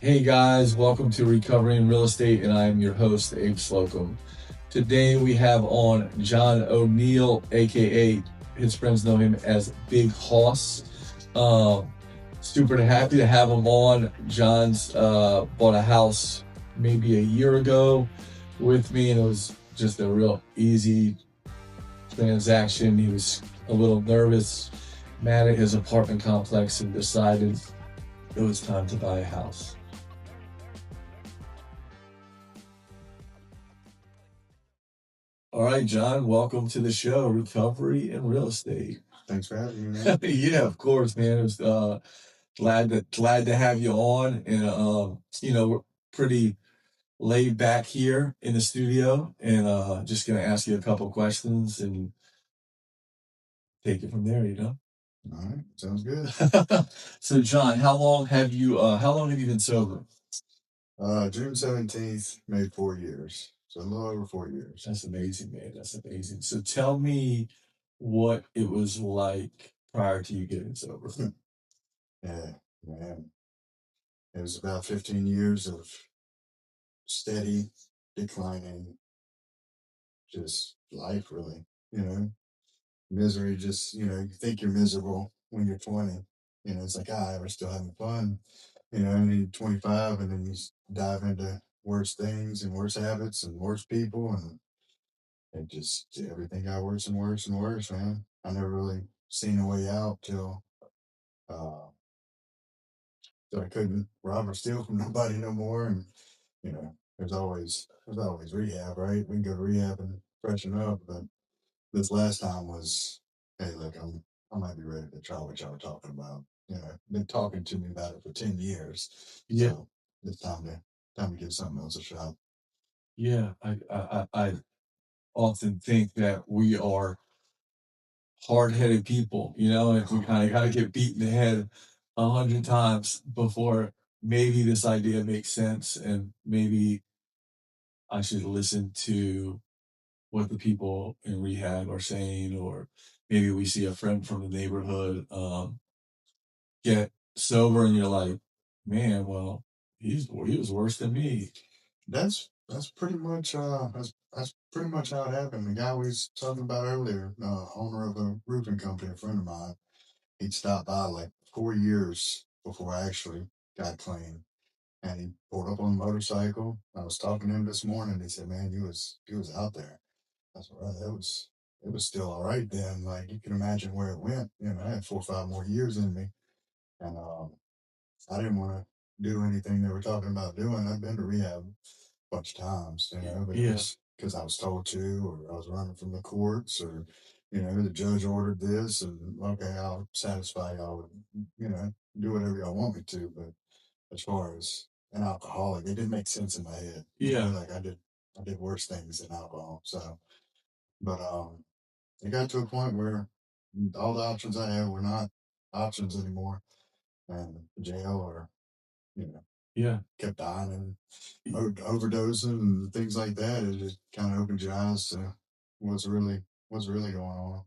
Hey guys, welcome to Recovery in Real Estate, and I'm your host, Abe Slocum. Today we have on John O'Neill, aka his friends know him as Big Hoss. Super happy to have him on. John's bought a house maybe a year ago with me, and it was just a real easy transaction. He was a little nervous, mad at his apartment complex, and decided it was time to buy a house. All right, John, welcome to the show, Recovery in Real Estate. Thanks for having me, man. Yeah, of course, man. It was glad to have you on, and we're pretty laid back here in the studio, and just gonna ask you a couple questions and take it from there. All right, sounds good. So, John, how long have you been sober? June 17th made 4 years, so a little over 4 years. That's amazing, man. That's amazing. So, tell me what it was like prior to you getting sober. Yeah, man. It was about 15 years of steady, declining, just life, really. Misery. Just you think you're miserable when you're 20. It's like, we're still having fun. And then you're 25, and then you dive into worse things and worse habits and worse people, and it just everything got worse and worse and worse, man. I never really seen a way out uh till I couldn't rob or steal from nobody no more. And there's always rehab, right? We can go to rehab and freshen up, but this last time was, hey, look, I might be ready to try what y'all were talking about. Been talking to me about it for 10 years. Yeah. So it's time to give something else a shot. Yeah, I often think that we are hard-headed people, and we kind of got to get beat in the head 100 times before maybe this idea makes sense, and maybe I should listen to what the people in rehab are saying, or maybe we see a friend from the neighborhood get sober, and you're like, man, well, he was worse than me. That's pretty much that's pretty much how it happened. The guy we was talking about earlier, owner of a roofing company, a friend of mine, he'd stopped by like 4 years before I actually got clean. And he pulled up on a motorcycle. I was talking to him this morning. He said, "Man, you was out there." I said, "Well, it was still all right then. Like you can imagine where it went. I had 4 or 5 more years in me, and I didn't want to do anything they were talking about doing. I've been to rehab a bunch of times, but it Yeah. was because I was told to, or I was running from the courts, or the judge ordered this, and okay, I'll satisfy y'all with, do whatever y'all want me to. But as far as an alcoholic, it didn't make sense in my head. Yeah. Like I did worse things than alcohol. So, but it got to a point where all the options I had were not options anymore, and jail or Yeah. kept dying and overdosing and things like that. It just kind of opened your eyes to what's really going on.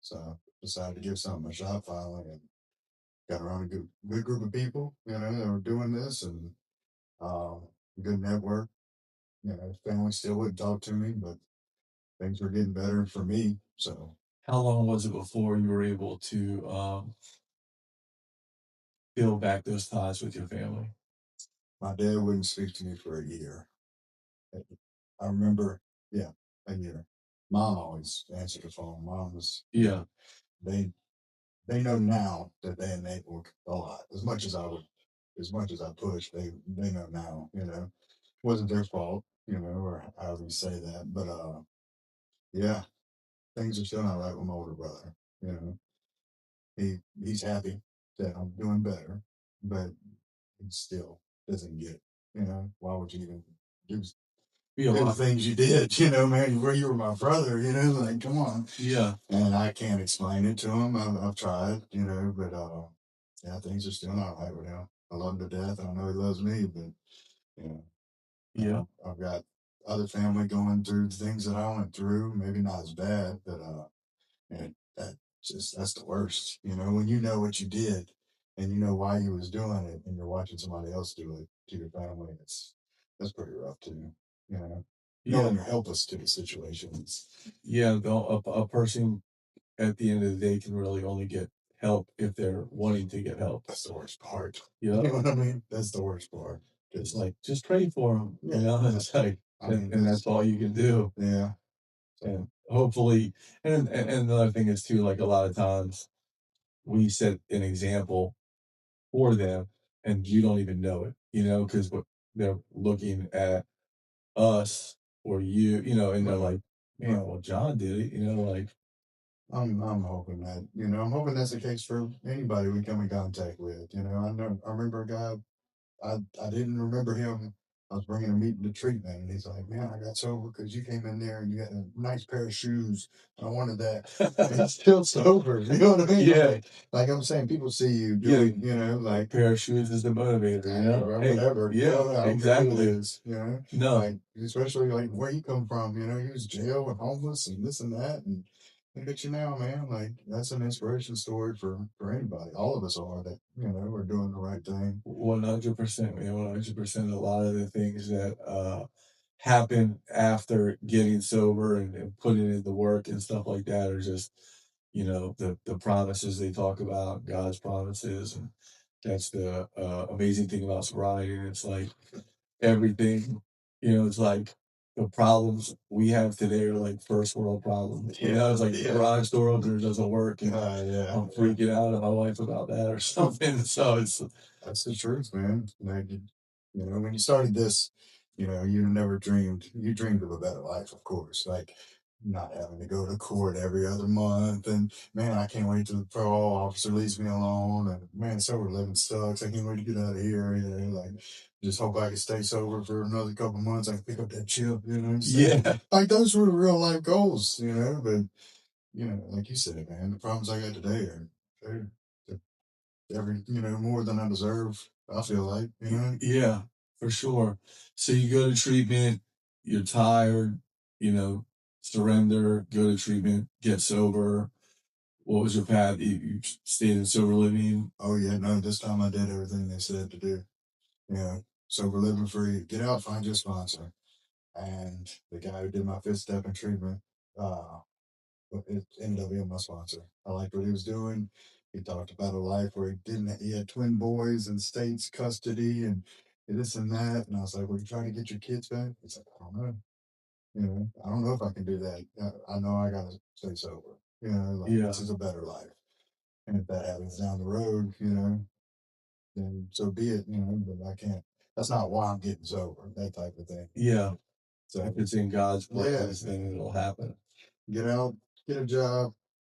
So decided to give something a shot finally, and got around a good group of people, that were doing this, and um, good network. Family still wouldn't talk to me, but things were getting better for me. So How long was it before you were able to build back those ties with your family? my dad wouldn't speak to me for a year. I remember, yeah, a year. Mom always answered the phone. Mom was, Yeah. they they know now that they enabled a lot. As much as I pushed, they know now. Wasn't their fault, or however you say that. But yeah, things are still not right with my older brother. You know, he's happy that I'm doing better, but he still doesn't get. Why would you even do Be a do the lot. things you did? Man, where you were my brother. Like come on. Yeah. And I can't explain it to him. I've tried, but yeah, things are still not right with him. I love him to death. I know he loves me, but you know, Yeah. I've got other family going through things that I went through. Maybe not as bad, but and that's the worst. When you know what you did, and you know why you was doing it, and you're watching somebody else do it to your family. That's pretty rough too. You know, Yeah, knowing you're helpless to the situations. yeah. A person at the end of the day can really only get help if they're wanting to get help. That's the worst part. Yeah, You know what I mean? That's the worst part. it's Just like just pray for them. yeah, It's like, I mean, and that's all you can do. yeah. And So hopefully, and another thing is too, like a lot of times we set an example for them, and you don't even know it, because they're looking at us or and they're right, like, man, right. well, John did it, like, I'm hoping that I'm hoping that's the case for anybody we come in contact with. I remember a guy. I didn't remember him. I was bringing him meat to treatment, and he's like, "Man, I got sober because you came in there and you had a nice pair of shoes. I wanted that." And he's still sober. You know what I mean? yeah, Like I'm saying, people see you yeah, doing, a pair of shoes is the motivator, or Hey, whatever. yeah, I don't care who it exactly. is. No, Like especially like where you come from. He was jail and homeless and this and that, and look at you now, man. Like that's an inspiration story for anybody. All of us are that are doing the right thing. 100%, man, 100%. A lot of the things that happen after getting sober and putting in the work and stuff like that are just, the promises they talk about, God's promises, and that's the amazing thing about sobriety. And it's like everything, it's like the problems we have today are like first world problems. It's like the garage door opener doesn't work, and Yeah. I'm freaking out at my wife about that or something. So it's That's the truth, man. Like, when you started this, you never you dreamed of a better life, of course. Like, not having to go to court every other month. And, man, I can't wait till the parole officer leaves me alone. And, man, sober living sucks. I can't wait to get out of here. Like, just hope I can stay sober for another couple months. I can pick up that chip, So, yeah, like, those were real life goals, But, like you said, man, the problems I got today they're every more than I deserve. I feel like yeah, for sure. So you go to treatment, you're tired, you know, surrender, go to treatment, get sober. What was your path? You stayed in sober living. Oh yeah, no, this time I did everything they said to do. Sober living free. Get out, find your sponsor. And the guy who did my fifth step in treatment, uh, it ended up being my sponsor. I liked what he was doing. He talked about a life where he had twin boys in state's custody and this and that. And I was like, "Were you trying to get your kids back?" He's like, "I don't know. I don't know if I can do that. I know I gotta stay sober. Like Yeah, this is a better life. And if that happens down the road, then so be it. But I can't. That's not why I'm getting sober. That type of thing. yeah. If So it's in God's yeah, plans, then it'll happen. get out, get a job,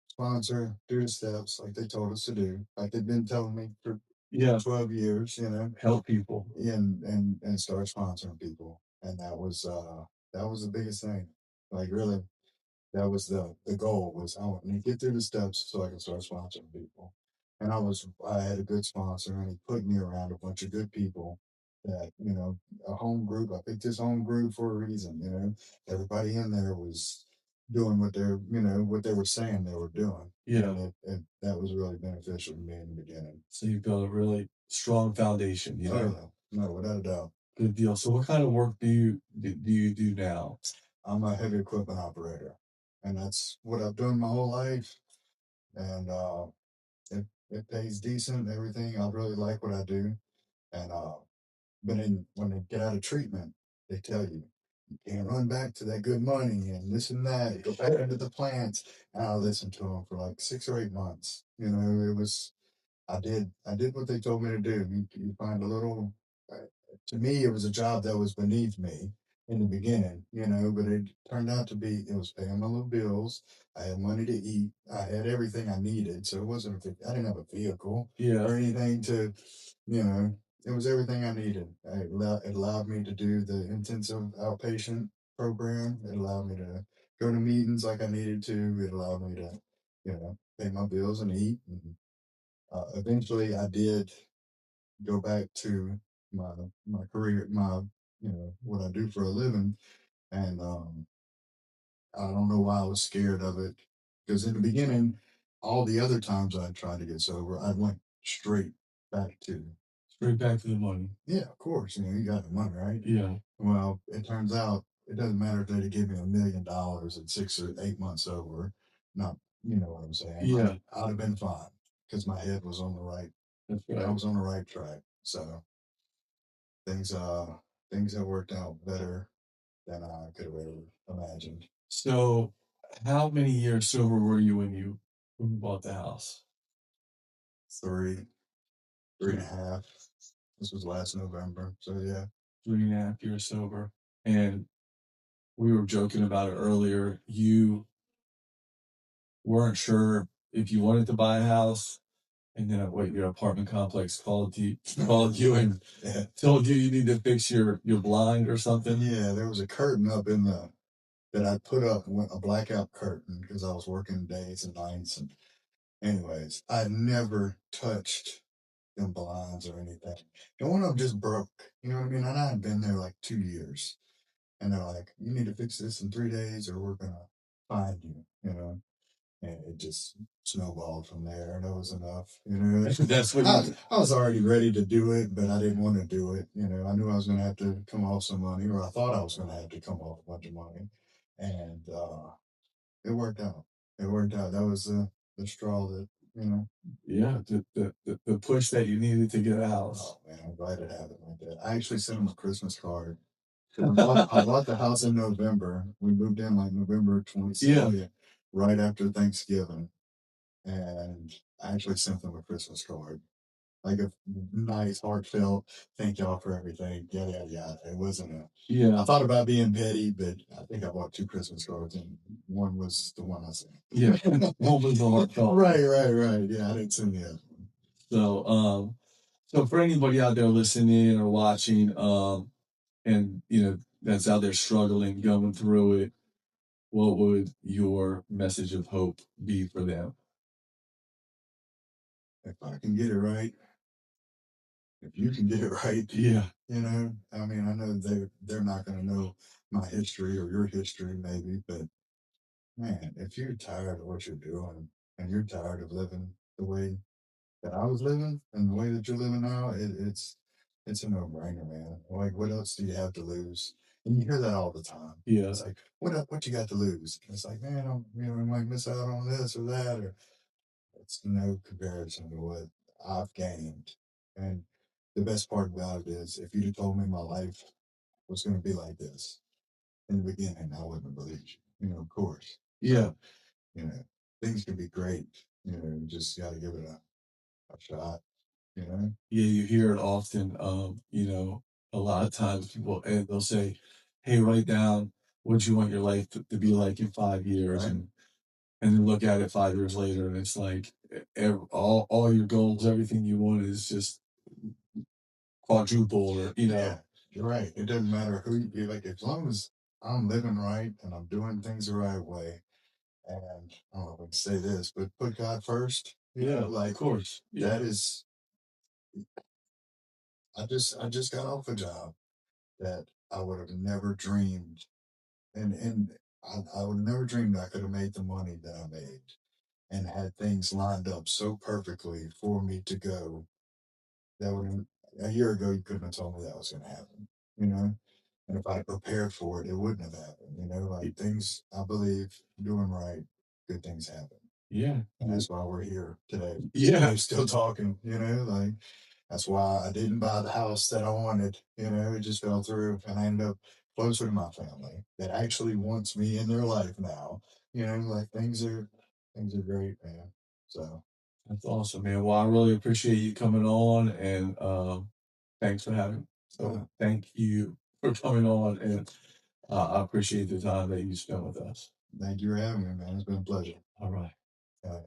sponsor, do the steps like they told us to do, like they've been telling me for Yeah, 12 years. help people. And start sponsoring people. And that was the biggest thing. Like really, that was the goal was I want to get through the steps so I can start sponsoring people. And I had a good sponsor and he put me around a bunch of good people that, a home group. I picked this home group for a reason, Everybody in there was doing what they were saying they were doing. Yeah. And that was really beneficial to me in the beginning. So you built a really strong foundation, Oh yeah. No, without a doubt. Good deal. So what kind of work do you do now? I'm a heavy equipment operator. And that's what I've done my whole life. And it pays decent, everything. I really like what I do. And but then when they get out of treatment, they tell you can't run back to that good money and this and that. Go back into the plants. And I listened to them for like 6 or 8 months. It was I did what they told me to do. You find a little. To me, it was a job that was beneath me in the beginning, but it turned out to be. It was paying my little bills. I had money to eat. I had everything I needed, so it wasn't. I didn't have a vehicle Yeah, or anything to, you know. It was everything I needed. It allowed me to do the intensive outpatient program. It allowed me to go to meetings like I needed to. It allowed me to, pay my bills and eat. And eventually, I did go back to my my career, what I do for a living, and I don't know why I was scared of it because in the beginning, all the other times I tried to get sober, I went straight. back to. Straight back to the money. Yeah, of course. You got the money, right? Yeah. Well, it turns out it doesn't matter if they give me $1 million in 6 or 8 months over. Not, you know what I'm saying? Yeah. I'd have been fine because my head was on the right. That's I right. was on the right track. So things, uh, things have worked out better than I could have ever imagined. So, how many years sober were you when you bought the house? Three, 3.5. This was last November. So yeah. 3.5 years sober. And we were joking about it earlier. You weren't sure if you wanted to buy a house, and then your apartment complex called you and Yeah. told you need to fix your blind or something. Yeah, there was a curtain up in the that I put up, a blackout curtain because I was working days and nights. And anyways, I never touched them blinds or anything. And one of them just broke. You know what I mean? And I had been there like 2 years. And they're like, you need to fix this in 3 days or we're gonna find you, And it just snowballed from there, and it was enough. That's what I was already ready to do it, but I didn't want to do it. I knew I was going to have to come off some money, or I thought I was going to have to come off a bunch of money, and it worked out. It worked out. That was the straw that Yeah, the push that you needed to get out. Oh man, I'm glad it happened like that. I actually sent him a Christmas card. I bought the house in November. We moved in like November 22nd, right after Thanksgiving. And I actually sent them a Christmas card. Like a nice, heartfelt, thank y'all for everything, yada, yada, yada. It wasn't I thought about being petty, but I think I bought 2 Christmas cards, and one was the one I sent. Yeah, one was the heartfelt. Right. Yeah, I didn't send the other one. So for anybody out there listening or watching, and that's out there struggling, going through it, what would your message of hope be for them? If I can get it right, if you can get it right, Yeah. I mean, I know they're not going to know my history or your history, maybe, but man, if you're tired of what you're doing and you're tired of living the way that I was living and the way that you're living now, it's a no-brainer, man. Like, what else do you have to lose? And you hear that all the time. Yeah. It's like, what you got to lose? And it's like, man, we might miss out on this or that, or it's no comparison to what I've gained. And the best part about it is, if you'd have told me my life was going to be like this in the beginning, I wouldn't have believed you. Of course. Yeah. So, things can be great. You just got to give it a shot. Yeah, you hear it often. A lot of times people and they'll say, "Hey, write down what you want your life to be like in 5 years," Right. and then look at it 5 years later, and it's like all your goals, everything you want is just quadruple, or Yeah, you're right. It doesn't matter who you like, as long as I'm living right and I'm doing things the right way. And I don't know if I can say this, but put God first. Of course. That is. I just got off a job that I would have never dreamed, and I would have never dreamed I could have made the money that I made and had things lined up so perfectly for me to go. That would A year ago you couldn't have told me that was going to happen. And if I prepared for it, it wouldn't have happened. Like things, I believe, doing right, good things happen. Yeah. And that's why we're here today. Yeah. We're still talking, like that's why I didn't buy the house that I wanted. It just fell through, and I ended up closer to my family that actually wants me in their life now. Like things are great, man. So That's awesome, man. Well, I really appreciate you coming on, and thanks for having me. So thank you for coming on, and I appreciate the time that you spent with us. Thank you for having me, man. It's been a pleasure. All right. Yeah.